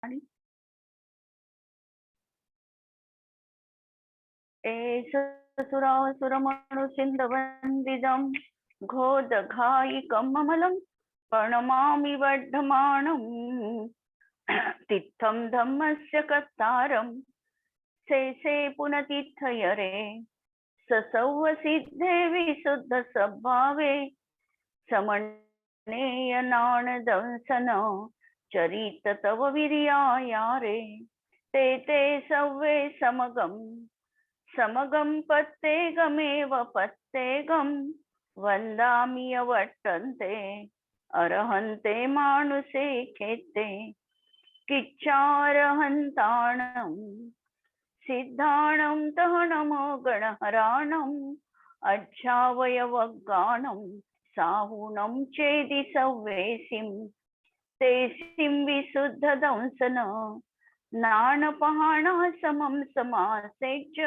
आणि एषुरासुरमनुसिन्धवन्दिदं घोदघायिकममलं प्रणमामि वर्धमानं तित्थं धम्मस्य कर्तारं शेषे पुनतीर्थयरे ससौवसिद्धे विशुद्धसद्भावे समन्नेयनाणदंसन चरित तव वीर्यायारे ते ते सव्वे समगं पत्तेगमेव पत्तेगं वन्दामि यवर्तन्ते अर्हन्ते मानुषे खेत्ते किच्चारहन्ताणं सिद्धाणं दहनमो गणहराणम् अज्झावयवगानं साहुनं चेदि सव्वेसिं तेसिं विशुद्धदंसन नाणपहाणः समं समासेच्य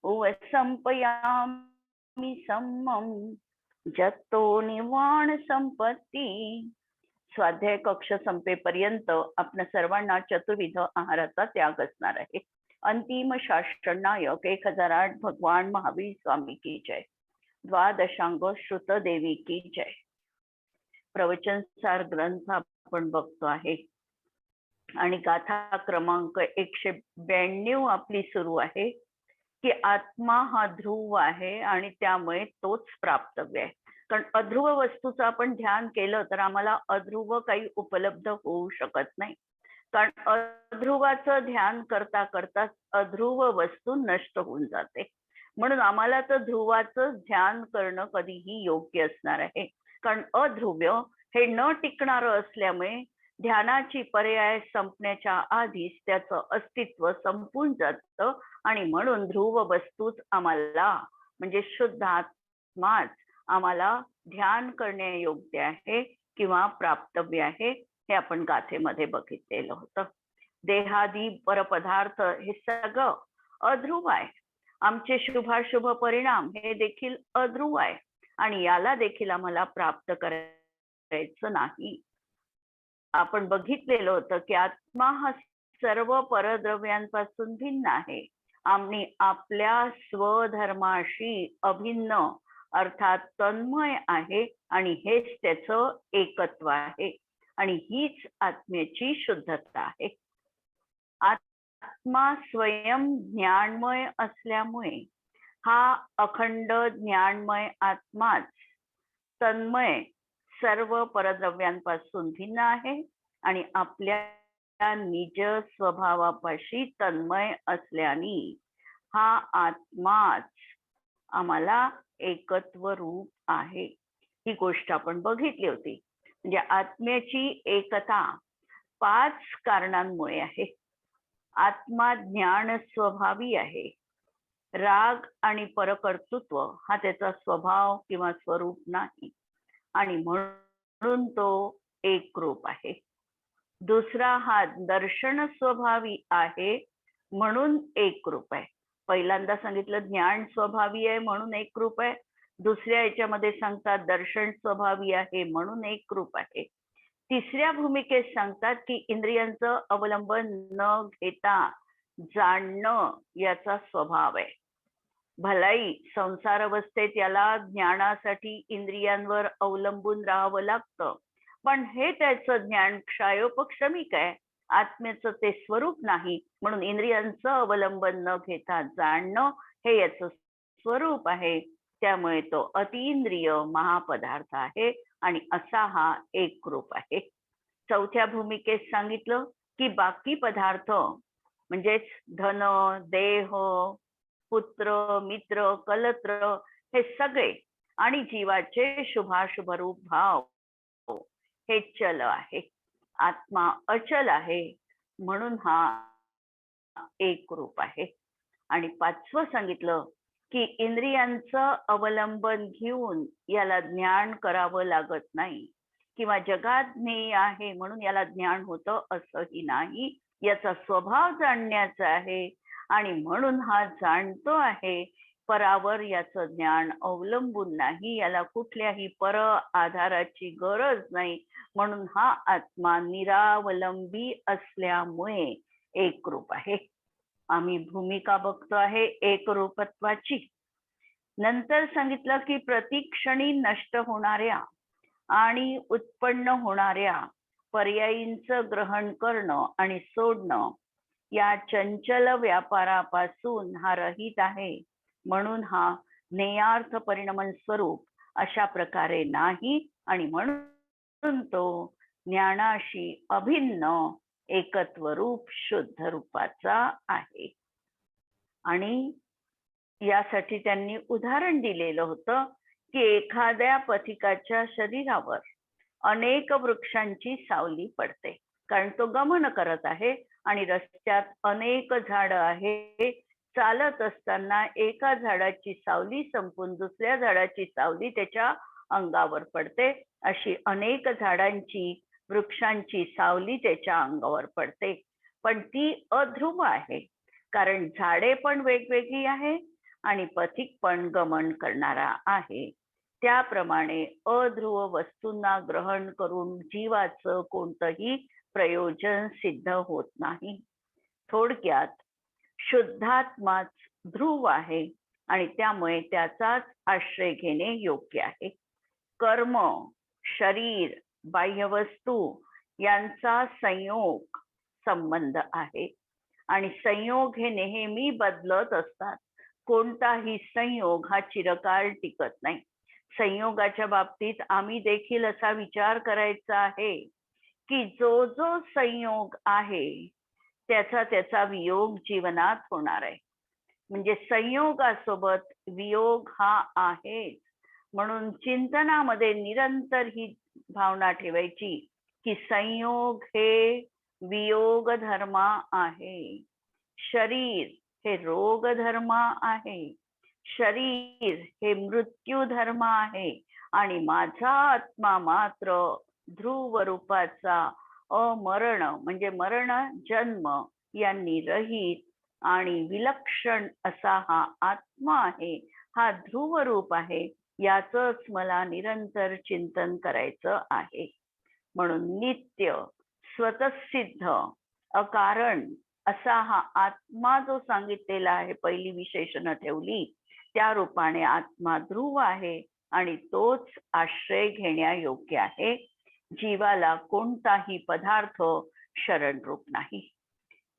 उवसंपयामि सम्मं जत्तो निर्वाण संपत्ती। स्वाध्याय कक्ष संपेपर्यंत आपण सर्वांना चतुर्विध आहाराचा त्याग असणार आहे। अंतिम शास्त्र नायक 1008 भगवान महावीर स्वामी की जय। द्वादशांग श्रुत देवी की जय। प्रवचन सार ग्रंथ आपण बघतो आहे आणि गाथा क्रमांक 192 आपली सुरू आहे की आत्मा हा ध्रुव आहे आणि त्यामुळे तोच प्राप्तव्य आहे। कारण अध्रुव वस्तूचं आपण ध्यान केलं तर आम्हाला अध्रुव काही उपलब्ध होऊ शकत नाही, कारण अध्रुवाचं ध्यान करता करता अध्रुव वस्तू नष्ट होऊन जाते। म्हणून आम्हाला तर ध्रुवाचं ध्यान करणं कधीही योग्य असणार आहे, कारण अध्रुव्य हे न टिकणारं असल्यामुळे ध्यानाची पर्याय संपण्याच्या आधीच त्याचं अस्तित्व संपून जातं आणि म्हणून ध्रुव वस्तूच आम्हाला म्हणजे शुद्ध आत्माच आम्हाला ध्यान करण्यायोग्य आहे किंवा प्राप्तव्य आहे, हे आपण गाथेमध्ये बघितलेलं होतं। देहादी परपदार्थ हे सगळं अध्रुव आहे। आमचे शुभाशुभ परिणाम हे देखील अध्रुव आहे आणि याला देखील आम्हाला प्राप्त करायचं नाही। आपण बघितलेलं होतं की आत्मा हा सर्व परद्रव्यांपासून भिन्न आहे आणि आपल्या स्वधर्माशी अभिन्न अर्थात तन्मय आहे आणि हेच त्याचं एकत्व आहे आणि हीच आत्म्याची शुद्धता आहे। आत्मा स्वयं ज्ञानमय असल्यामुळे हा अखंड ज्ञानमय आत्माच तन्मय सर्व परद्रव्यांपासून भिन्न आहे आणि आपल्या निज स्वभावापाशी तन्मय असल्याने हा आत्माच आम्हाला एकत्व रूप आहे। ही गोष्ट आपण बघितली होती। म्हणजे आत्म्याची एकता 5 कारणांमुळे आहे। आत्मा ज्ञान स्वभावी आहे। राग आणि परकर्तृत्व हा त्याचा स्वभाव किंवा स्वरूप नाही आणि म्हणून तो एक रूप आहे। दुसरा हा दर्शन स्वभावी आहे म्हणून एक रूप आहे। पहिल्यांदा सांगितलं ज्ञान स्वभावी आहे म्हणून एक रूप आहे, दुसऱ्या याच्यामध्ये सांगतात दर्शन स्वभावी आहे म्हणून एक रूप आहे। तिसऱ्या भूमिकेत सांगतात की इंद्रियांचं अवलंबन न घेता जाणणं याचा स्वभाव आहे। भलाई संसार अवस्थेत याला ज्ञानासाठी इंद्रियांवर अवलंबून राहावं लागतं, पण हे त्याचं ज्ञान क्षयोपक्षमिक आहे, आत्म्याचं ते स्वरूप नाही, म्हणून इंद्रियांचं अवलंबन न घेता जाणणं हे याचं स्वरूप आहे। त्यामुळे तो अतींद्रिय महापदार्थ आहे आणि असा हा एक रूप आहे। चौथ्या भूमिकेत सांगितलं की बाकी पदार्थ म्हणजेच धन, देह, पुत्र, मित्र, कलत्र हे सगळे आणि जीवाचे शुभाशुभ रूप भाव हे चल आहे। आत्मा अचल आहे म्हणून हा एक रूप आहे। आणि 5वं सांगितलं की इंद्रियांचं अवलंबन घेऊन याला ज्ञान करावं लागत नाही किंवा जगात ज्ञेय आहे म्हणून याला ज्ञान होतं असंही नाही, याचा स्वभाव जाणण्याचा आहे आणि म्हणून हा जाणतो आहे, परावर याचं ज्ञान अवलंबून नाही, याला कुठल्याही पर आधाराची गरज नाही, म्हणून हा आत्मा निरावलंबी असल्यामुळे एकरूप आहे. आम्ही भूमिका बघतो आहे एकरूपत्वाची. नंतर सांगितलं की प्रतिक्षणी नष्ट होणाऱ्या आणि उत्पन्न होणाऱ्या पर्यायींचं ग्रहण करणं आणि सोडणं या चंचल व्यापारापासून हा रहित आहे, म्हणून हा ज्ञेयार्थ परिणमन स्वरूप अशा प्रकारे नाही, आणि म्हणून तो ज्ञानाशी अभिन्न एकत्व रूप शुद्ध रूपाचा आहे. आणि यासाठी त्यांनी उदाहरण दिलेलं होतं की एखाद्या पथिकाच्या शरीरावर अनेक वृक्षांची सावली पडते, कारण तो गमन करत आहे आणि रस्त्यात अनेक झाडं आहे. चालत असताना एका झाडाची सावली संपून दुसऱ्या झाडाची सावली त्याच्या अंगावर पडते. अशी अनेक झाडांची वृक्षांची सावली त्याच्या अंगावर पडते, पण ती अध्रुव आहे, कारण झाडे पण वेगवेगळी आहे आणि पथिक पण गमन करणारा आहे. त्याप्रमाणे अध्रुव वस्तूंना ग्रहण करून जीवाचं कोणतंही प्रयोजन सिद्ध होत नाही. थोडक्यात शुद्धात्माच ध्रुव आहे आणि त्यामुळे त्याचाच आश्रय घेणे योग्य आहे. कर्म, शरीर, बाह्यवस्तू यांचा संयोग संबंध आहे आणि संयोग हे नेहमी बदलत असतात. कोणताही संयोग हा चिरकाल टिकत नाही. संयोगाच्या बाबतीत आम्ही देखील असा विचार करायचा आहे की जो जो संयोग आहे त्याचा त्याचा वियोग जीवनात होणार आहे. म्हणजे संयोगासोबत वियोग हा आहेच. म्हणून चिंतनामध्ये निरंतर ही भावना ठेवायची की संयोग हे वियोग धर्म आहे, शरीर हे रोग धर्म आहे, शरीर हे मृत्यू धर्म आहे, आणि माझा आत्मा मात्र ध्रुव रूपाचा अमरण म्हणजे मरण जन्म यांनी रहित आणि विलक्षण असा हा आत्मा आहे, हा ध्रुव रूप आहे. याचंच मला निरंतर चिंतन करायचं आहे. म्हणून नित्य, स्वतःसिद्ध, अकारण असा हा आत्मा जो सांगितलेला आहे, पहिली विशेषणं ठेवली त्या रूपाने आत्मा ध्रुव आहे आणि तोच आश्रय घेण्यायोग्य आहे. जीवाला कोणताही पदार्थ शरणरूप नाही.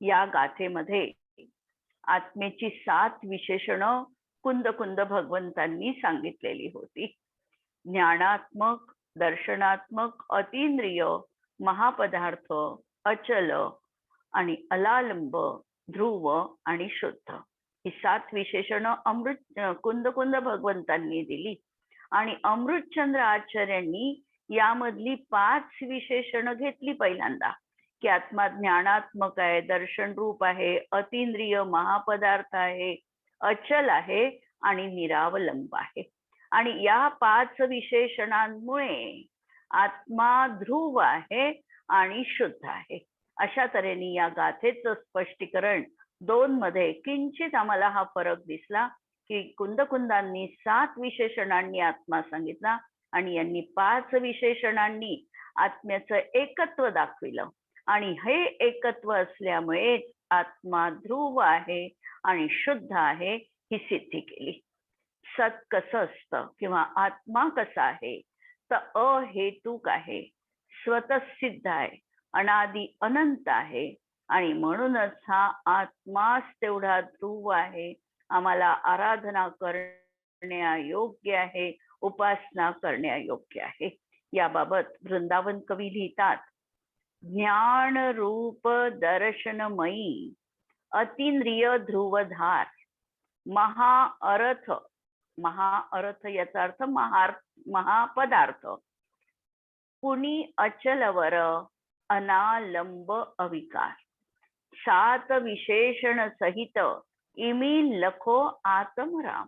या गाथेमध्ये आत्मेची 7 विशेषणं कुंद कुंद भगवंतांनी सांगितलेली होती. ज्ञानात्मक, दर्शनात्मक, अतींद्रिय, महापदार्थ, अचल आणि अलालंब, ध्रुव आणि शुद्ध ही 7 विशेषणं कुंद कुंद भगवंतांनी दिली. आणि अमृतचंद्र आचार्यांनी यामधली 5 विशेषणं घेतली पहिल्यांदा, की आत्मा ज्ञानात्मक आहे, दर्शन रूप आहे, अतींद्रिय, महापदार्थ आहे, अचल आहे आणि निरावलंब आहे. आणि या 5 विशेषणांमुळे आत्मा ध्रुव आहे आणि शुद्ध आहे. अशा तऱ्हेने या गाथेचं स्पष्टीकरण 2 मध्ये किंचित आम्हाला हा फरक दिसला, की कुंदकुंदांनी 7 विशेषणांनी आत्मा सांगितला आणि यांनी 5 विशेषणांनी आत्म्याचं एकत्व दाखविलं. आणि हे एकत्व असल्यामुळेच आत्मा ध्रुव आहे आणि शुद्ध आहे ही सिद्धी केली. सत कसं असतं किंवा आत्मा कसा आहे, तर अहेतुक आहे, स्वतःसिद्ध आहे, अनादि अनंत आहे आणि म्हणूनच हा आत्माच तेवढा ध्रुव आहे. आम्हाला आराधना करण्यायोग्य आहे, उपासना करण्यायोग्य आहे. याबाबत वृंदावन कवी लिहितात, ज्ञान रूप दर्शनमयी अतींद्रिय ध्रुवधार महाअर्थ, महाअर्थ याचा अर्थ महापदार्थ, पुनी अचलवर अनालंब अविकार, 7 विशेषण सहित इमी लखो आत्मराम,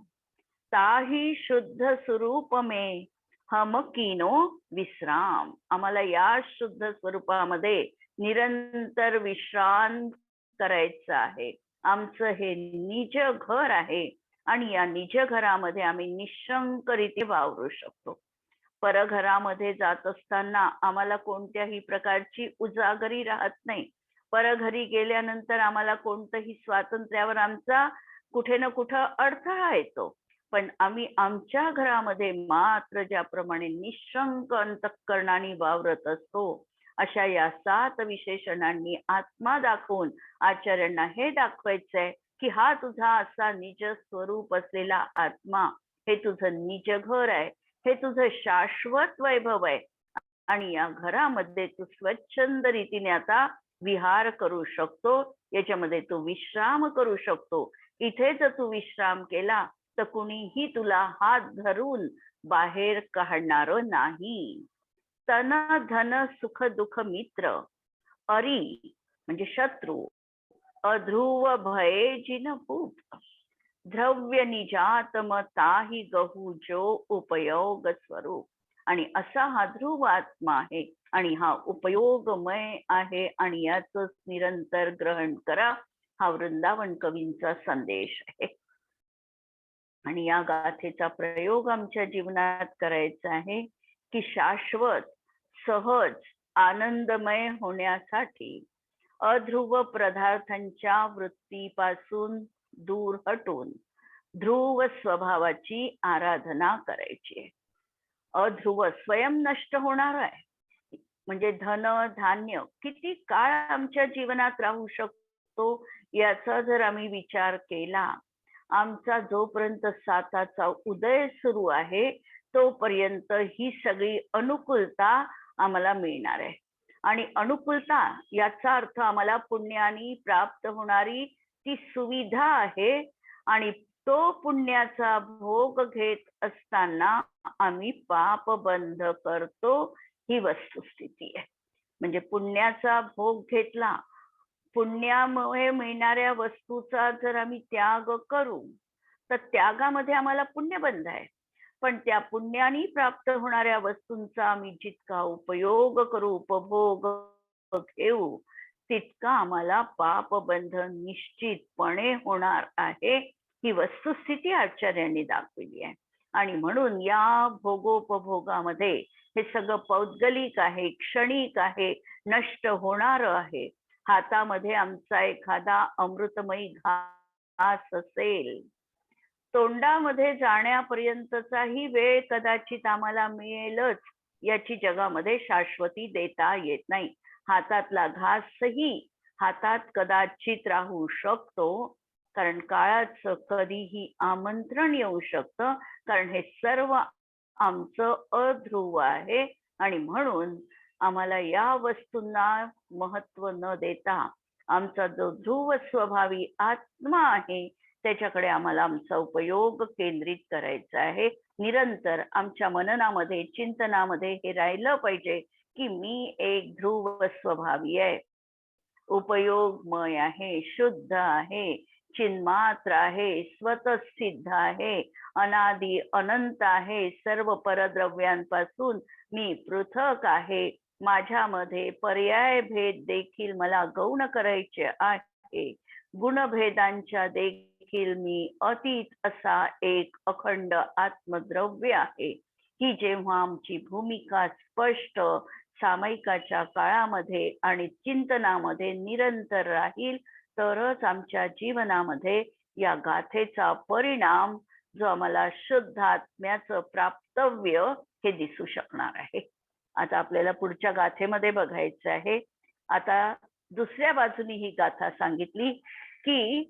ताही शुद्ध स्वरूप में हम कीनो विश्राम. आम्हाला या शुद्ध स्वरूपामध्ये निरंतर विश्राम करायचं आहे. आमचं हे निज घर आहे आणि या निज घरामध्ये आम्ही निशंकरीते वावरू शकतो. परघरामध्ये जात असताना आम्हाला कोणत्याही प्रकारची उजागरी राहत नाही. परघरी गेल्यानंतर आम्हाला कोणतंही स्वातंत्र्यावर आमचा कुठे ना कुठं अडथळा येतो. पण आम्ही आमच्या घरामध्ये मात्र ज्याप्रमाणे निशंक अंतःकरणाने वावरत असतो, अशा या 7 विशेषणांनी आत्मा दाखवून आचार्यांना हे दाखवायचंय की हा तुझा असा निज स्वरूप असलेला आत्मा, हे तुझं निज घर आहे, हे तुझं शाश्वत वैभव आहे आणि या घरामध्ये तू स्वच्छंद रीतीने आता विहार करू शकतो, याच्यामध्ये तू विश्राम करू शकतो. इथे जर तू विश्राम केला तर कुणीही तुला हात धरून बाहेर काढणार नाही. तन धन सुख दुःख मित्र अरी म्हणजे शत्रू, अध्रुव भये जिन भूत, द्रव्य निजात मताही गहू जो उपयोग स्वरूप. आणि असा हा ध्रुव आत्मा आहे आणि हा उपयोगमय आहे आणि याच निरंतर ग्रहण करा, हा वृंदावन कवींचा संदेश आहे. आणि या गाथेचा प्रयोग आमच्या जीवनात करायचा आहे की शाश्वत सहज आनंदमय होण्यासाठी अध्रुव पदार्थांच्या वृत्तीपासून दूर हटून ध्रुव स्वभावाची आराधना करायची आहे. अध्रुव स्वयं नष्ट होणार आहे, म्हणजे धन धान्य किती काळ आमच्या जीवनात राहू शकतो याचा जर आम्ही विचार केला, आमचा जोपर्यंत साताचा उदय सुरू आहे तोपर्यंत ही सगळी अनुकूलता आम्हाला मिळणार आहे. आणि अनुकूलता याचा अर्थ आम्हाला पुण्याने प्राप्त होणारी ती सुविधा आहे आणि तो पुण्याचा भोग घेत असताना आम्ही पाप बंध करतो, ही वस्तुस्थिती आहे. म्हणजे पुण्याचा भोग घेतला, पुण्यामुळे मिळणाऱ्या वस्तूचा जर आम्ही त्याग करू तर त्यागामध्ये आम्हाला पुण्यबंध आहे. पण त्या पुण्याने प्राप्त होणाऱ्या वस्तूंचा आम्ही जितका उपयोग करू, उपभोग घेऊ, तितका आम्हाला पापबंध निश्चितपणे होणार आहे, ही वस्तुस्थिती आचार्यांनी दाखवली आहे. आणि म्हणून या भोगोपभोगामध्ये हे सगळं पौद्गलिक आहे, क्षणिक आहे, नष्ट होणार आहे. हातामध्ये आमचा एखादा अमृतमयी घास असेल, तोंडामध्ये जाण्यापर्यंतचाही वेळ कदाचित आम्हाला मिळेलच, याची जगामध्ये शाश्वती देता येत नाही. हातातला घासही हातात कदाचित राहू शकतो, कारण काळाचं कधीही आमंत्रण येऊ शकतं, कारण हे सर्व आमचं अध्रुव आहे. आणि म्हणून आम्हाला या वस्तूंना महत्व न देता आमचा जो ध्रुव स्वभावी आत्मा आहे त्याच्याकडे आम्हाला आमचा उपयोग केंद्रित करायचा आहे. निरंतर आमच्या मननामध्ये, चिंतनामध्ये हे राहिलं पाहिजे की मी एक ध्रुव स्वभावी आहे, उपयोगमय आहे, शुद्ध आहे, चिन्मात्र आहे, स्वतःसिद्ध आहे, अनादि अनंत आहे, सर्व परद्रव्यांपासून मी पृथक आहे. माझ्यामध्ये पर्याय भेद देखील मला गौण करायचे आहे. गुणभेदांच्या देखील मी अतीत असा एक अखंड आत्मद्रव्य आहे. ही जेव्हा आमची भूमिका स्पष्ट सामायिकाच्या काळामध्ये आणि चिंतनामध्ये निरंतर राहील, तरच आमच्या जीवनामध्ये या गाथेचा परिणाम, जो आम्हाला शुद्ध आत्म्याचं प्राप्तव्य, हे दिसू शकणार आहे. आता आपल्याला पुढच्या गाथेमध्ये बघायचं आहे. आता दुसऱ्या बाजूनी ही गाथा सांगितली की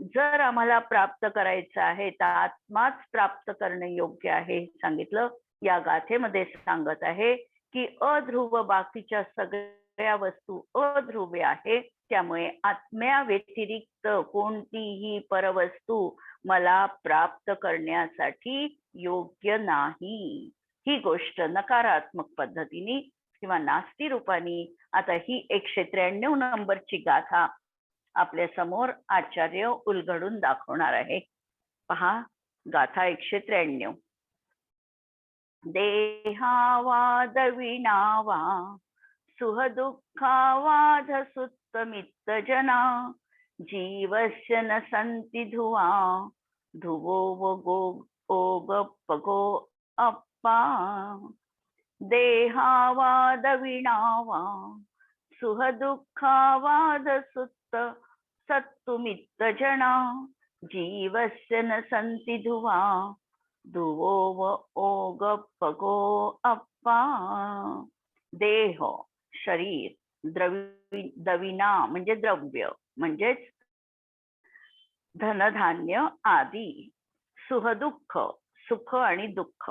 जर आम्हाला प्राप्त करायचं आहे तर आत्माच प्राप्त करणे योग्य आहे सांगितलं. या गाथेमध्ये सांगत आहे की अध्रुव बाकीच्या सगळ्या वस्तू अध्रुव आहे, त्यामुळे आत्म्या व्यतिरिक्त कोणतीही परवस्तू मला प्राप्त करण्यासाठी योग्य नाही. ही गोष्ट नकारात्मक पद्धतीने किंवा नास्ती रूपाने आता ही 193 नंबरची गाथा आपल्या समोर आचार्य उलगडून दाखवणार आहे. पहा गाथा 193. देहावाद विणावा सुहदुःखावाध सुत्तमित्त जना जीवस्य न संति धुवा ध्रुवो व गो ओग पगो अप्पा देहावाद विणावा सुहदुःखावाद सुत्त सत्तुमित्त जना जीवस्य न सन्ति ध्रुवा ध्रुवो व ओग पगो अप्पा. देह शरीर दविना म्हणजे द्रव्य म्हणजेच धनधान्य आदी, सुखदुःख सुख आणि दुःख,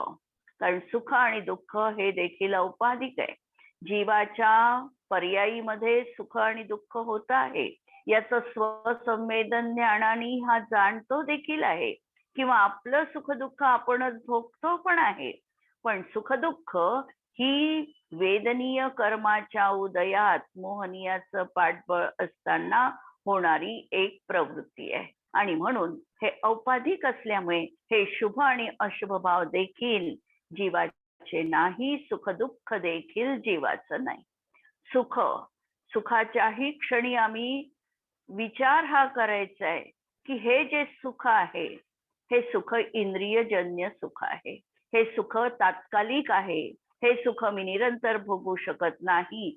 कारण सुख आणि दुःख हे देखील औपाधिक आहे. जीवाच्या पर्यायीमध्ये सुख आणि दुःख होत आहे याचं स्वसंवेदन ज्ञानाने हा जाणतो देखील आहे, किंवा आपलं सुख दुःख आपणच भोगतो पण आहे. पण सुख दुःख ही वेदनीय कर्माच्या उदयात मोहनीयाचं पाठबळ असताना होणारी एक प्रवृत्ती आहे. आणि म्हणून हे औपाधिक असल्यामुळे हे शुभ आणि अशुभ भाव देखील जीवाचे नाही, सुख दुःख देखील जीवाचं नाही. सुख सुखाच्याही क्षणी आम्ही विचार हा करायचा आहे की हे जे सुख आहे हे सुख इंद्रियजन्य सुख आहे, हे सुख तात्कालिक आहे, हे सुख मी निरंतर भोगू शकत नाही.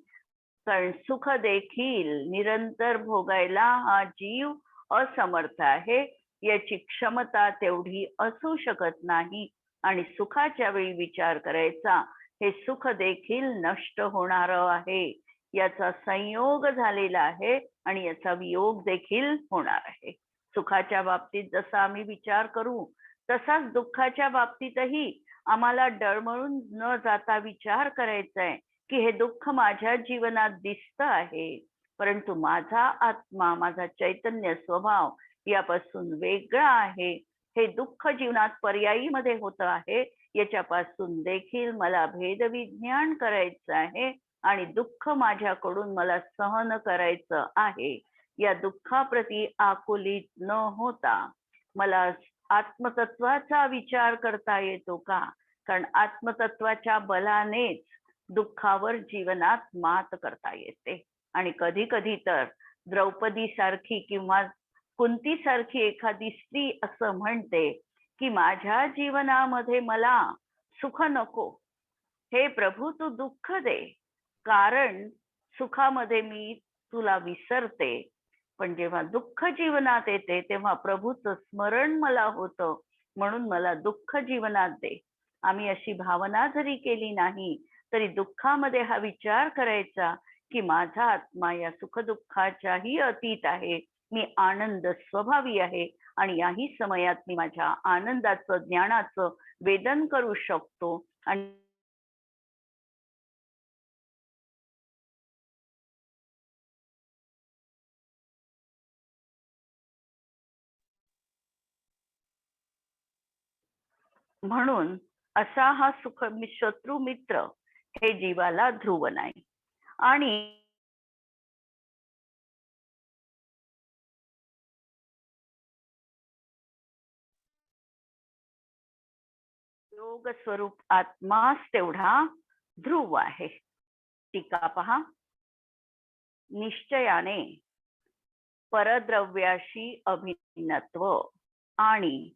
कारण सुख देखील निरंतर भोगायला हा जीव असमर्थ आहे, याची क्षमता तेवढी असू शकत नाही. आणि सुखाच्या वेळी विचार करायचा हे सुख देखील नष्ट होणार आहे, याचा संयोग झालेला आहे आणि याचा वियोग देखील होणार आहे. सुखाच्या बाबतीत जसा आम्ही विचार करू तसाच दुःखाच्या बाबतीतही आम्हाला डळमळून न जाता विचार करायचा आहे की हे दुःख माझ्या जीवनात दिसत आहे, परंतु माझा आत्मा माझा चैतन्य स्वभाव यापासून वेगळा आहे. हे दुःख जीवनात पर्यायीमध्ये होत आहे, याच्यापासून देखील मला भेदविज्ञान करायचं आहे आणि दुःख माझ्याकडून मला सहन करायचं आहे. या दुःखाप्रती आकुलित न होता मला आत्मतत्वाचा विचार करता येतो का? कारण आत्मतत्वाच्या बलानेच दुःखावर जीवनात मात करता येते. आणि कधी कधी तर द्रौपदी सारखी किंवा कुंती सारखी एखादी स्त्री असं म्हणते की माझ्या जीवनामध्ये मला सुख नको, हे प्रभू तू दुःख दे, कारण सुखामध्ये मी तुला विसरते. पण जेव्हा दुःख जीवनात येते तेव्हा प्रभूचं स्मरण मला होतं, म्हणून मला दुःख जीवनात दे. आम्ही अशी भावना जरी केली नाही तरी दुःखामध्ये हा विचार करायचा की माझा आत्मा या सुखदुःखाच्याही अतीत आहे, मी आनंद स्वभावी आहे आणि याही समयात मी माझ्या आनंदाचं ज्ञानाचं वेदन करू शकतो. आणि म्हणून असा हा सुख शत्रू मित्र हे जीवाला ध्रुव नाही. आणि योग स्वरूप आत्माच तेवढा ध्रुव आहे. टीका पहा. निश्चयाने परद्रव्याशी अभिन्नत्व आणि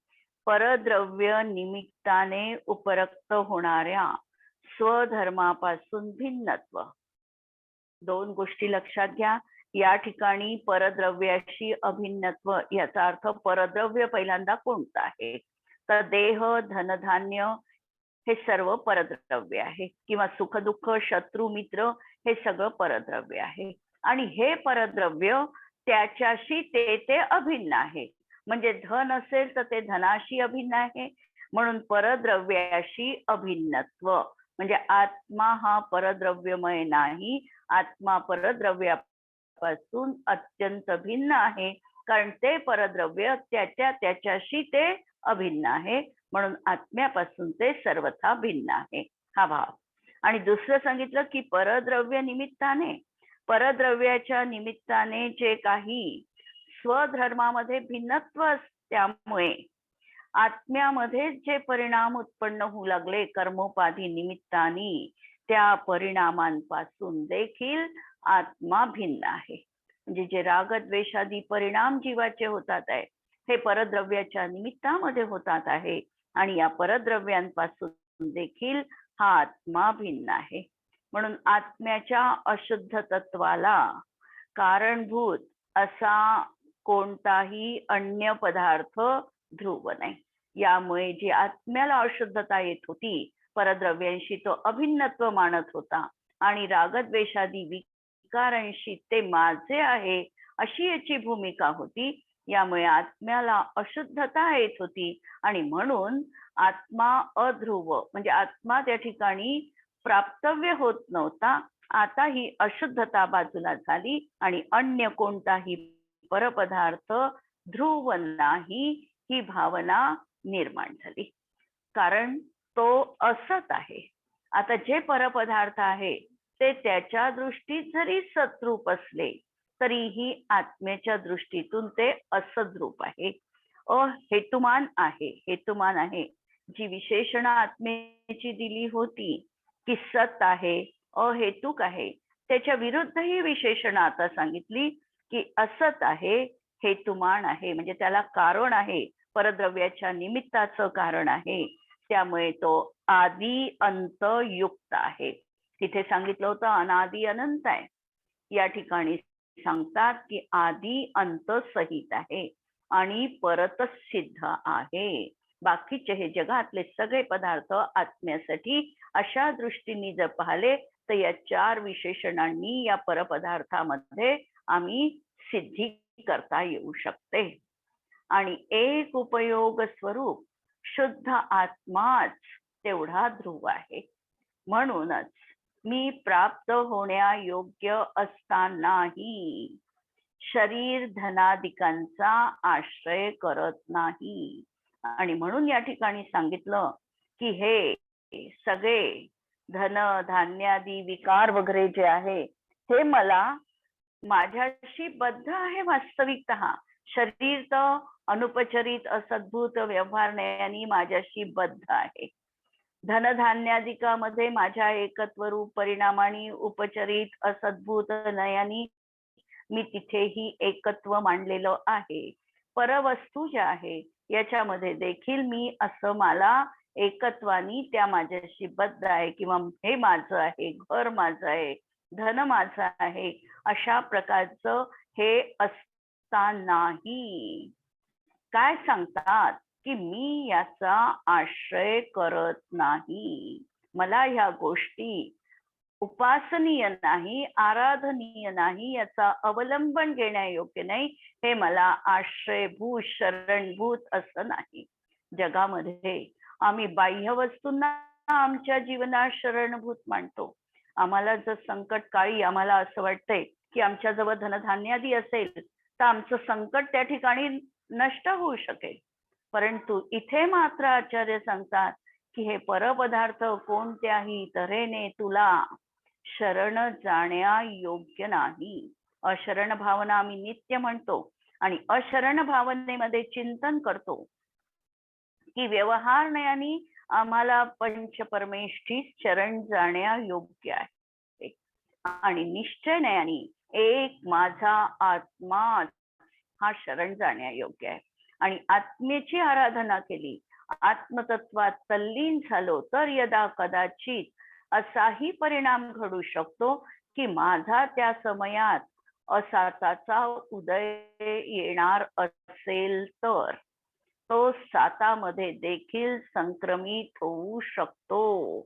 परद्रव्य निमित्ताने उपरक्त होणाऱ्या स्वधर्मापासून भिन्नत्व, दोन गोष्टी लक्षात घ्या. या ठिकाणी परद्रव्याशी अभिन्नत्व याचा अर्थ परद्रव्य पहिल्यांदा कोणतं आहे तर देह धनधान्य हे सर्व परद्रव्य आहे, किंवा सुख दुःख शत्रू मित्र हे सगळं परद्रव्य आहे. आणि हे परद्रव्य त्याच्याशी ते अभिन्न आहे. म्हणजे धन असेल तर ते धनाशी अभिन्न आहे, म्हणून परद्रव्याशी अभिन्नत्व. म्हणजे आत्मा हा परद्रव्यमय नाही, आत्मा परद्रव्यापासून अत्यंत भिन्न आहे, कारण ते परद्रव्य त्याच्याशी ते अभिन्न आहे, म्हणून आत्म्यापासून ते सर्वथा भिन्न आहे, हा भाव. आणि दुसरं सांगितलं की परद्रव्य निमित्ताने, परद्रव्याच्या निमित्ताने जे काही स्वधर्मामध्ये भिन्नत्व त्यामुळे आत्म्यामध्ये जे परिणाम उत्पन्न होऊ लागले कर्मोपाधी निमित्ताने, त्या परिणामांपासून देखील आत्मा भिन्न आहे. म्हणजे जे रागद्वेषादी परिणाम जीवाचे होतात आहे हे परद्रव्याच्या निमित्तामध्ये होतात आहे आणि या परद्रव्यांपासून देखील हा आत्मा भिन्न आहे. म्हणून आत्म्याच्या अशुद्ध तत्वाला कारणभूत असा कोणताही अन्य पदार्थ ध्रुव नाही. यामुळे जी आत्म्याला अशुद्धता येत होती, परद्रव्यांशी तो अभिन्नत्व मानत होता आणि रागद्वेषादी विकारांशी ते माझे आहे अशी याची भूमिका होती. यामुळे आत्म्याला अशुद्धता येत होती आणि म्हणून आत्मा अध्रुव म्हणजे आत्मा त्या ठिकाणी प्राप्तव्य होत नव्हता. आता ही अशुद्धता बाजूला झाली आणि अन्य कोणताही परपदार्थ ध्रुव नाही ही भावना निर्माण झाली. कारण तो असत आहे. आता जे परपदार्थ आहे ते त्याच्या दृष्टीत जरी सद्रूप असले तरीही आत्म्याच्या दृष्टीतून ते असद्रूप आहे, अहेतुमान आहे. हेतुमान आहे. जी विशेषण आत्म्याची दिली होती की सत आहे, अहेतुक आहे, त्याच्या विरुद्ध ही विशेषण आता सांगितली की असत आहे, हेतुमान आहे, म्हणजे त्याला कारण आहे, परद्रव्याच्या निमित्ताचं कारण आहे. त्यामुळे तो आदि अंत युक्त आहे. तिथे सांगितलं होतं अनादि अनंत आहे. या ठिकाणी सांगतात की आदि अंत सहित आहे आणि परतच सिद्ध आहे. बाकीचे हे जगातले सगळे पदार्थ आत्म्यासाठी अशा दृष्टीने जर पाहिले तर या चार विशेषणांनी या परपदार्थामध्ये आम्ही सिद्धी करता येऊ शकते. आणि एक उपयोग स्वरूप शुद्ध आत्माच तेवढा ध्रुव आहे. म्हणूनच मी प्राप्त होण्यायोग्य असतानाही शरीर धनादिकांचा आश्रय करत नाही. आणि म्हणून या ठिकाणी सांगितलं की हे सगळे धन धान्यादी विकार वगैरे जे आहे हे मला माझ्याशी बद्ध आहे. वास्तविकतः शरीर तर अनुपचरित असद्भूत व्यवहार नयानी माझ्याशी बद्ध आहे. धनधान्यादिकामध्ये माझ्या एकत्व रूप परिणामाने उपचरित असद्भूत नयानी मी तिथेही एकत्व मांडलेलं आहे. परवस्तू ज्या आहे याच्यामध्ये देखील मी असं मला एकत्वानी त्या माझ्याशी बद्ध आहे किंवा हे माझं आहे, घर माझं आहे, धन माझं आहे, अशा प्रकारचं हे असतानाही काय सांगतात की मी याचा आश्रय करत नाही. मला ह्या गोष्टी उपासनीय नाही, आराधनीय नाही, याचा अवलंबन घेण्यायोग्य नाही, हे मला आश्रयभूत शरणभूत असं नाही. जगामध्ये आम्ही बाह्य वस्तूंना आमच्या जीवनात शरणभूत मानतो. आम्हाला जर संकट काळी आम्हाला असं वाटतंय की आमच्याजवळ धनधान्यादी असेल तर आमचं संकट त्या ठिकाणी नष्ट होऊ शकेल. परंतु इथे मात्र आचार्य सांगतात की हे परपदार्थ कोणत्याही तऱ्हेने तुला शरण जाण्या योग्य नाही. अशरण भावना आम्ही नित्य म्हणतो आणि अशरण भावनेमध्ये चिंतन करतो की व्यवहार नयानी आम्हाला पंचपरमेष्ठी शरण जाण्या योग्य आहे आणि निश्चय नयानी एक माझा आत्मा हा शरण जाण्या योग्य आहे. आणि आत्मेची आराधना केली, आत्मतत्वात तल्लीन झालो तर यदा कदाचित असाही परिणाम घडू शकतो की माझा त्या समयात असाताचा उदय येणार असेल तर तो सातामध्ये देखील संक्रमित होऊ शकतो.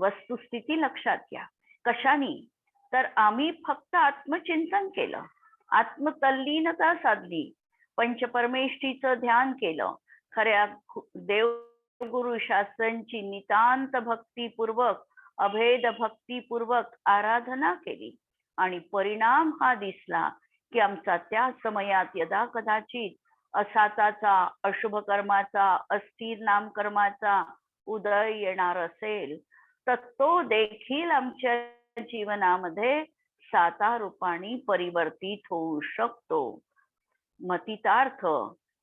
वस्तुस्थिती लक्षात घ्या. कशानी? तर आम्ही फक्त आत्मचिंतन केलं, आत्मतल्लीनता साधली, पंचपरमेष्ठीचं ध्यान केलं, खऱ्या देवगुरु शास्त्रांची नितांत भक्तीपूर्वक अभेद भक्तीपूर्वक आराधना केली आणि परिणाम हा दिसला की आमचा त्या समयात यदा कदाचित असाताचा अशुभ कर्माचा अस्थिर नामकर्माचा उदय येणार असेल तर तो देखील आमच्या जीवनामध्ये साता रूपाने परिवर्तित होऊ शकतो. मतितार्थ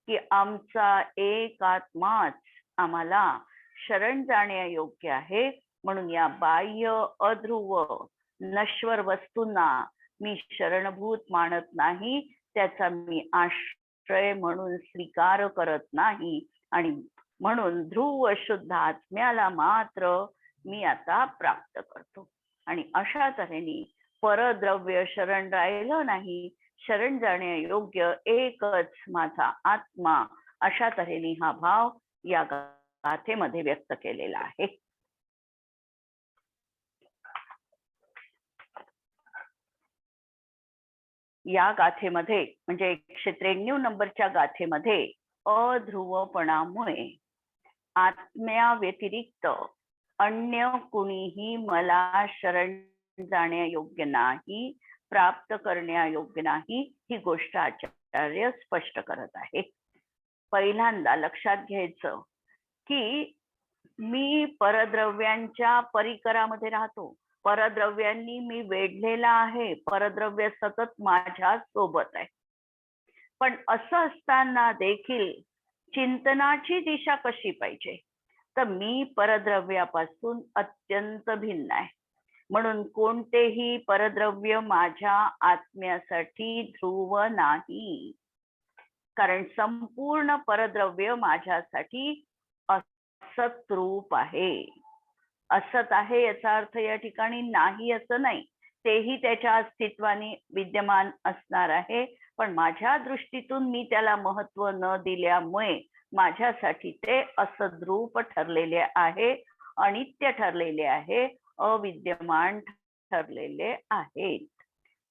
की आमचा एक आत्माच आम्हाला शरण जाण्यायोग्य आहे. म्हणून या बाह्य अध्रुव नश्वर वस्तूंना मी शरणभूत मानत नाही, त्याचा मी आश्रय आश्रय म्हणून स्वीकार करत नाही आणि म्हणून ध्रुव शुद्ध आत्म्याला मात्र मी आता प्राप्त करतो. आणि अशा तऱ्हेने परद्रव्य शरण राहिलं नाही, शरण जाण्यायोग्य एकच माझा आत्मा, अशा तऱ्हेने हा भाव या गाथेमध्ये व्यक्त केलेला आहे. या गाथेमध्ये म्हणजे 193 नंबरच्या गाथेमध्ये अध्रुवपणामुळे आत्म्या व्यतिरिक्त अन्य कुणीही मला शरण जाण्यायोग्य नाही, प्राप्त करण्यायोग्य नाही, ही गोष्ट आचार्य स्पष्ट करत आहे. पहिल्यांदा लक्षात घ्यायचं की मी परद्रव्यांच्या परिकरामध्ये राहतो, परद्रव्यांनी मी वेढलेला आहे, परद्रव्य सतत माझ्या सोबत आहे. पण असं असताना देखील चिंतनाची दिशा कशी पाहिजे, तर मी परद्रव्यापासून अत्यंत भिन्न आहे. म्हणून कोणतेही परद्रव्य माझ्या आत्म्यासाठी ध्रुव नाही, कारण संपूर्ण परद्रव्य माझ्यासाठी असत रूप आहे. असत आहे याचा अर्थ या ठिकाणी नाही असं नाही, तेही त्याच्या अस्तित्वाने विद्यमान असणार आहे, पण माझ्या दृष्टीतून मी त्याला महत्व न दिल्यामुळे माझ्यासाठी ते असद्रूप ठरलेले आहे, अनित्य ठरलेले आहे, अविद्यमान ठरलेले आहेत.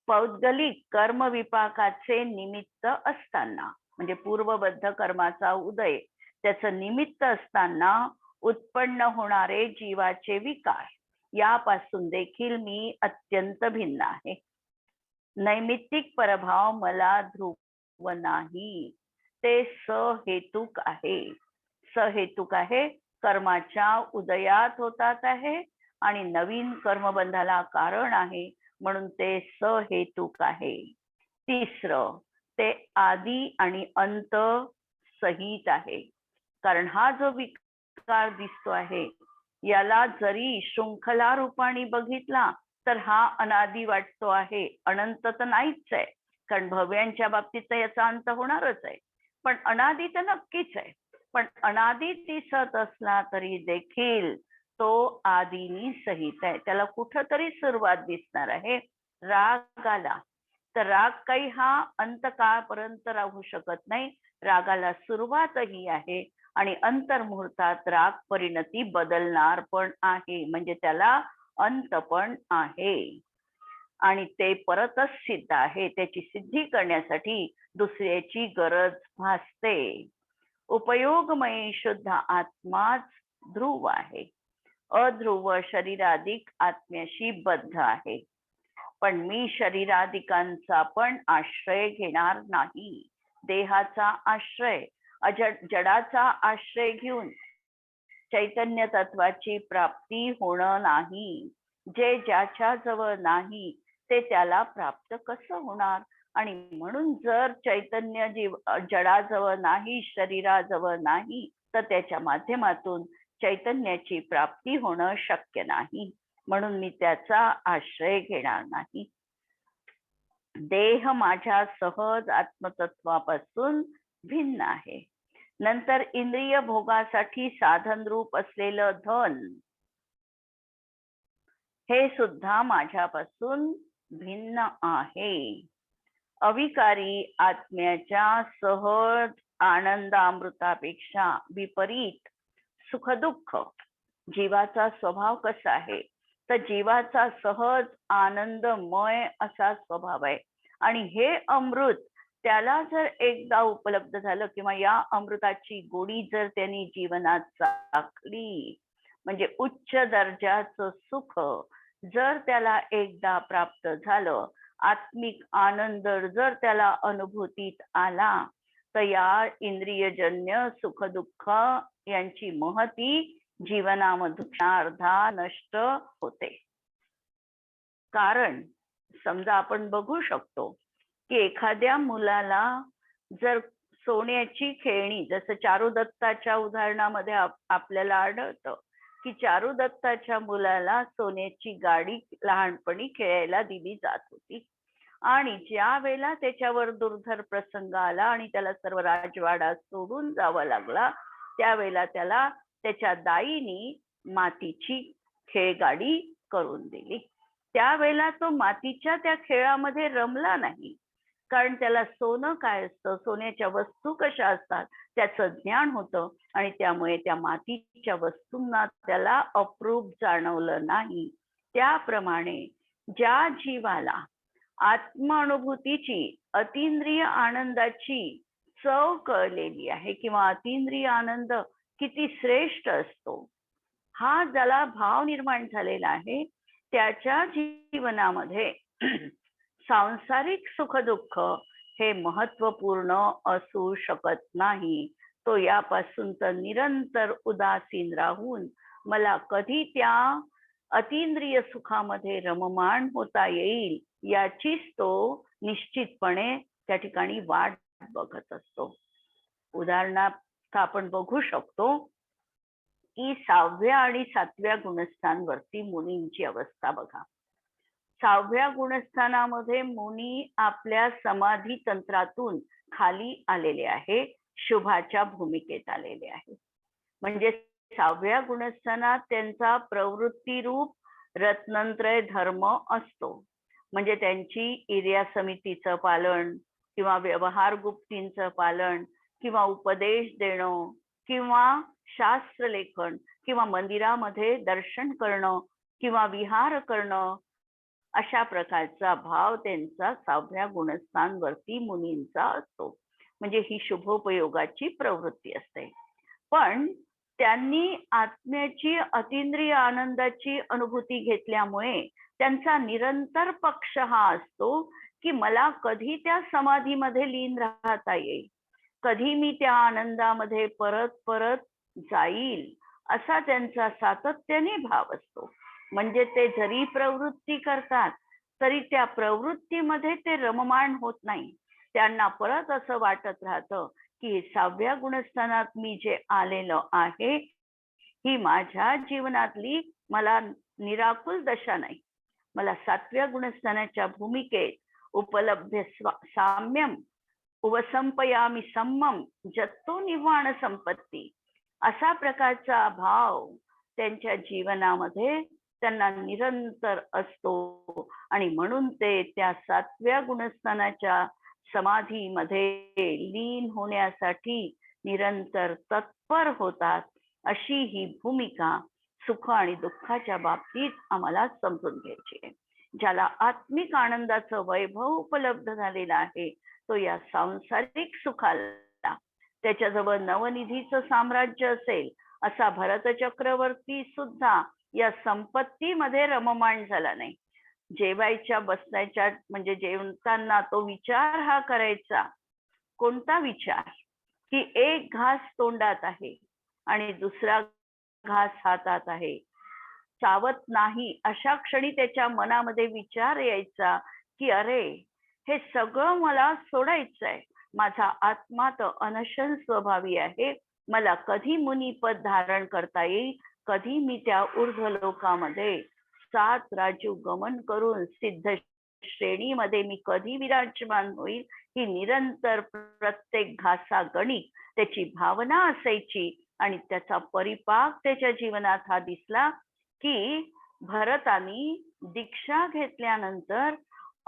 पौद्गलिक कर्मविपाकाचे निमित्त असताना, म्हणजे पूर्वबद्ध कर्माचा उदय त्याचं निमित्त असताना उत्पन्न होणारे जीवाचे विकार, यापासून देखील मी अत्यंत भिन्न आहे. नैमित्तिक परभाव मला ध्रुव नाही, ते सहेतुक आहे. सहेतुक आहे, कर्माच्या उदयात होतात आहे आणि नवीन कर्मबंधाला कारण आहे, म्हणून ते सहेतुक आहे. तिसरं, ते आदी आणि अंत सहित आहे, कारण हा जो विकार दिसतो आहे याला जरी शृंखला रूपाने बघितला तर हा अनादी वाटतो आहे, अनंत तर नाहीच आहे, कारण भव्यांच्या बाबतीत तर याचा अंत होणारच आहे, पण अनादी तर नक्कीच आहे. पण अनादी दिसत असला तरी देखील तो आदीनी सहित आहे. त्याला कुठंतरी सुरुवात दिसणार आहे. राग आला तर राग काही हा अंतकाळपर्यंत राहू शकत नाही, रागाला सुरुवातही आहे आणि अंतर्मुहूर्तात राग परिणती बदलणार पण आहे, म्हणजे त्याला अंत पण आहे आणि ते परतच सिद्ध आहे. त्याची सिद्धी करण्यासाठी दुसऱ्याची गरज भासते. उपयोगमयी शुद्ध आत्माच ध्रुव आहे, अध्रुव शरीराधिक आत्म्याशी बद्ध आहे. पण मी शरीराधिकांचा पण आश्रय घेणार नाही. देहाचा आश्रय, जडाचा आश्रय घेऊन चैतन्य तत्वाची प्राप्ती होणं नाही. जे ज्याच्या जवळ नाही ते त्याला प्राप्त कसं होणार? आणि म्हणून जर चैतन्य जीव जडाजवळ नाही, शरीराजवळ नाही, तर त्याच्या माध्यमातून चैतन्याची प्राप्ती होणं शक्य नाही, म्हणून मी त्याचा आश्रय घेणार नाही. देह माझ्या सहज आत्मतत्वापासून भिन्न आहे. नंतर इंद्रिय भोगासाठी साधन रूप असलेलं धन, हे सुद्धा माझ्यापासून भिन्न आहे. अविकारी आत्म्याच्या सहज आनंदामृतापेक्षा विपरीत सुखदुःख जीवाचा स्वभाव कसा आहे, तर जीवाचा सहज आनंदमय असा स्वभाव आहे. आणि हे अमृत त्याला जर एकदा उपलब्ध झालं किंवा या अमृताची गोडी जर त्यांनी जीवनात चाखली, म्हणजे उच्च दर्जाचं सुख जर त्याला एकदा प्राप्त झालं, आत्मिक आनंद जर त्याला अनुभूतीत आला, तर या इंद्रियजन्य सुख दुःख यांची महती जीवनामधून अर्धा नष्ट होते. कारण समजा आपण बघू शकतो की एखाद्या मुलाला जर सोन्याची खेळणी, जसं चारुदत्ताच्या उदाहरणामध्ये आपल्याला आढळतं की चारुदत्ताच्या मुलाला सोन्याची गाडी लहानपणी खेळायला दिली जात होती आणि ज्या वेळेला त्याच्यावर दुर्धर प्रसंग आला आणि त्याला सर्व राजवाडा सोडून जावं लागला, त्यावेळेला त्याला त्याच्या दाईनी मातीची खेळगाडी करून दिली. त्यावेळेला तो मातीच्या त्या खेळामध्ये रमला नाही, कारण त्याला सोनं काय असतं, सोन्याच्या वस्तू कशा असतात त्याचं ज्ञान होतं, आणि त्यामुळे त्या मातीच्या वस्तूंना त्याला अप्रूप जाणवलं नाही. त्याप्रमाणे ज्या जीवाला आत्मानुभूतीची, अतींद्रिय आनंदाची चव कळलेली आहे, किंवा अतींद्रिय आनंद किती श्रेष्ठ असतो, हा ज्याला भाव निर्माण झालेला आहे, त्याच्या जीवनामध्ये सांसारिक सुख दुःख हे महत्वपूर्ण असू शकत नाही. तो यापासून तर निरंतर उदासीन राहून मला कधी त्या अतींद्रिय सुखामध्ये रममाण होता येईल याचीच तो निश्चितपणे त्या ठिकाणी वाट बघत असतो. उदाहरणार्थ आपण बघू शकतो की 6व्या आणि 7व्या गुणस्थांवरती मुनींची अवस्था बघा. 6व्या गुणस्थानामध्ये मुनी आपल्या समाधी तंत्रातून खाली आलेले आहे, शुभाच्या भूमिकेत आलेले आहे. म्हणजे 6व्या गुणस्थानात त्यांचा प्रवृत्ती रूप रत्नत्रय धर्म असतो. म्हणजे त्यांची इर्या समितीचं पालन, किंवा व्यवहार गुप्तींचं पालन, किंवा उपदेश देणं, किंवा शास्त्र लेखन, किंवा मंदिरामध्ये दर्शन करणं, किंवा विहार करणं, अशा प्रकारचा भाव त्यांचा 6व्या गुणस्थानवरती मुनींचा असतो. म्हणजे ही शुभोपयोगाची प्रवृत्ती असते. पण त्यांनी आत्म्याची अतींद्रिय आनंदाची अनुभूती घेतल्यामुळे त्यांचा निरंतर पक्ष हा असतो की मला कधी त्या समाधीमध्ये लीन राहता येईल, कधी मी त्या आनंदामध्ये परत परत जाईल, असा त्यांचा सातत्याने भाव असतो. म्हणजे ते जरी प्रवृत्ती करतात तरी त्या प्रवृत्तीमध्ये ते रममाण होत नाही. त्यांना परत असं वाटत राहतं की 6व्या गुणस्थानात मी जे आलेलो आहे ही माझ्या जीवनातली मला निराकुल दशा नाही. मला 7व्या गुणस्थानाच्या भूमिकेत उपलब्ध साम्यम उपसंपयामी सम्मम जत्तो निव्वाण संपत्ती, असा प्रकारचा भाव त्यांच्या जीवनामध्ये त्यांना निरंतर असतो. आणि म्हणून ते त्या 7व्या गुणस्थानाच्या समाधीमध्ये लीन होण्यासाठी निरंतर तत्पर होतात. अशी ही भूमिका सुख आणि दुःखाच्या बाबतीत आम्हाला समजून घ्यायची आहे. ज्याला आत्मिक आनंदाचं वैभव उपलब्ध झालेलं आहे तो या सांसारिक सुखाला, त्याच्याजवळ नवनिधीचं साम्राज्य असेल असा भरत चक्रवर्ती सुद्धा या संपत्तीमध्ये रममाण झाला नाही. जेवायच्या बसण्याच्या म्हणजे जेवताना तो विचार हा करायचा, कोणता विचार, की एक घास तोंडात आहे आणि दुसरा घास हातात आहे, चावत नाही, अशा क्षणी त्याच्या मनामध्ये विचार यायचा की अरे हे सगळं मला सोडायचं आहे, माझा आत्मा तर अनशन स्वभावी आहे, मला कधी मुनिपद धारण करता येईल, कधी मी त्या ऊर्ध्वलोकामध्ये 7 राजू गमन करून सिद्ध श्रेणीमध्ये मी कधी विराजमान होईल, ही निरंतर प्रत्येक घासा गणित त्याची भावना असायची. आणि त्याचा परिपाक त्याच्या जीवनात हा दिसला की भरतानी दीक्षा घेतल्यानंतर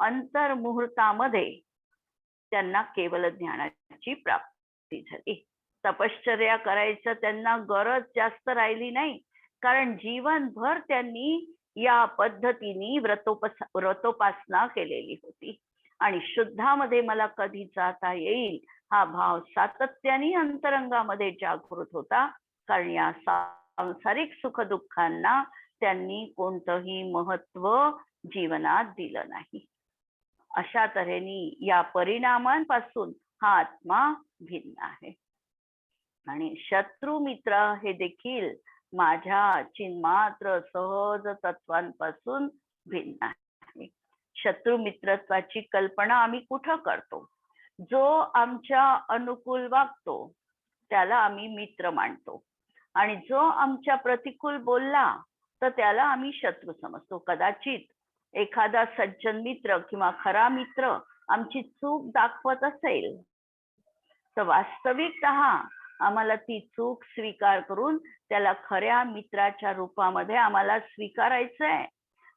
अंतर्मुहूर्तामध्ये त्यांना केवल ज्ञानाची प्राप्ती झाली. तपश्चर्या करायचं त्यांना गरज जास्त राहिली नाही, कारण जीवनभर त्यांनी या पद्धतीने व्रतोपासना केलेली होती. आणि शुद्धामध्ये मला कधी जाता येईल हा भाव सातत्याने अंतरंगामध्ये जागृत होता, कारण या सांसारिक सुख दुःखांना त्यांनी कोणतंही महत्व जीवनात दिलं नाही. अशा तऱ्हेने या परिणामांपासून हा आत्मा भिन्न आहे. आणि शत्रू मित्र हे देखील माझ्या चिन्मात्र सहज तत्वांपासून भिन्न आहे. शत्रू मित्रत्वाची कल्पना आम्ही कुठं करतो? जो आमच्या अनुकूल वागतो त्याला आम्ही मित्र मानतो, आणि जो आमच्या प्रतिकूल बोलला तर त्याला आम्ही शत्रू समजतो. कदाचित एखादा सज्जन मित्र किंवा खरा मित्र आमची चूक दाखवत असेल तर वास्तविकतः आम्हाला ती चूक स्वीकार करून त्याला खऱ्या मित्राच्या रूपामध्ये आम्हाला स्वीकारायचंय.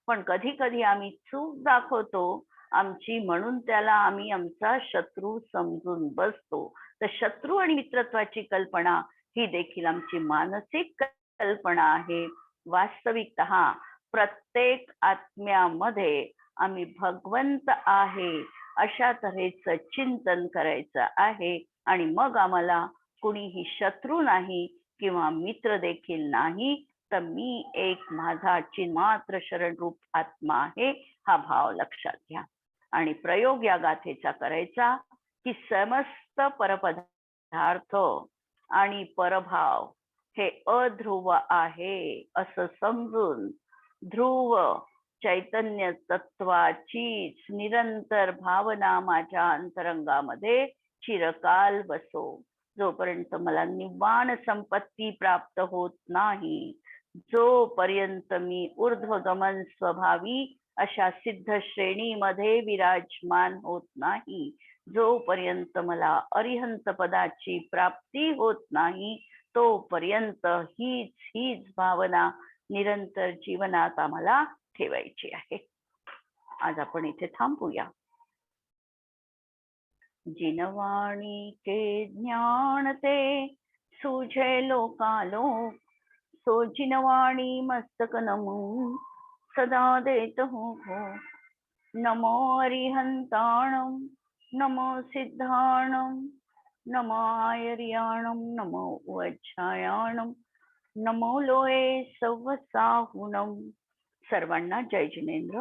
पण कधी कधी आम्ही चूक दाखवतो आमची, म्हणून त्याला आम्ही आमचा शत्रू समजून बसतो. तर शत्रू आणि मित्रत्वाची कल्पना ही देखील आमची मानसिक कल्पना आहे. वास्तविकतः प्रत्येक आत्म्यामध्ये आम्ही भगवंत आहे अशा तऱ्हेचं चिंतन करायचं आहे. आणि मग आम्हाला कुणीही शत्रू नाही किंवा मित्र देखील नाही, तर मी एक माझा चिन्मात्र शरणरूप आत्मा आहे हा भाव लक्षात घ्या. आणि प्रयोग या गाथेचा करायचा की समस्त परपदार्थ आणि परभाव हे अध्रुव आहे असं समजून ध्रुव चैतन्य तत्वाचीच निरंतर भावना माझ्या अंतरंगामध्ये चिरकाल बसो. जोपर्यंत मला निव्वाण संपत्ती प्राप्त होत नाही, जोपर्यंत मी ऊर्ध्वगमन स्वभावी अशा सिद्ध श्रेणीमध्ये विराजमान होत नाही, जोपर्यंत मला अरिहंत पदाची प्राप्ती होत नाही, तोपर्यंत हीच भावना निरंतर जीवनात आम्हाला ठेवायची आहे. आज आपण इथे थांबूया. जिनवाणी के ज्ञान ते सूझे लोकालोक, सो जिनवाणी मस्तक नमून सदा देत हो. नमो अरिहंताणम, नमो सिद्धाणम, नमो आयर्याणम, नमो वज्रायाणम, नमो लोये सव्वसाहुणम. सर्वांना जय जिनेंद्र.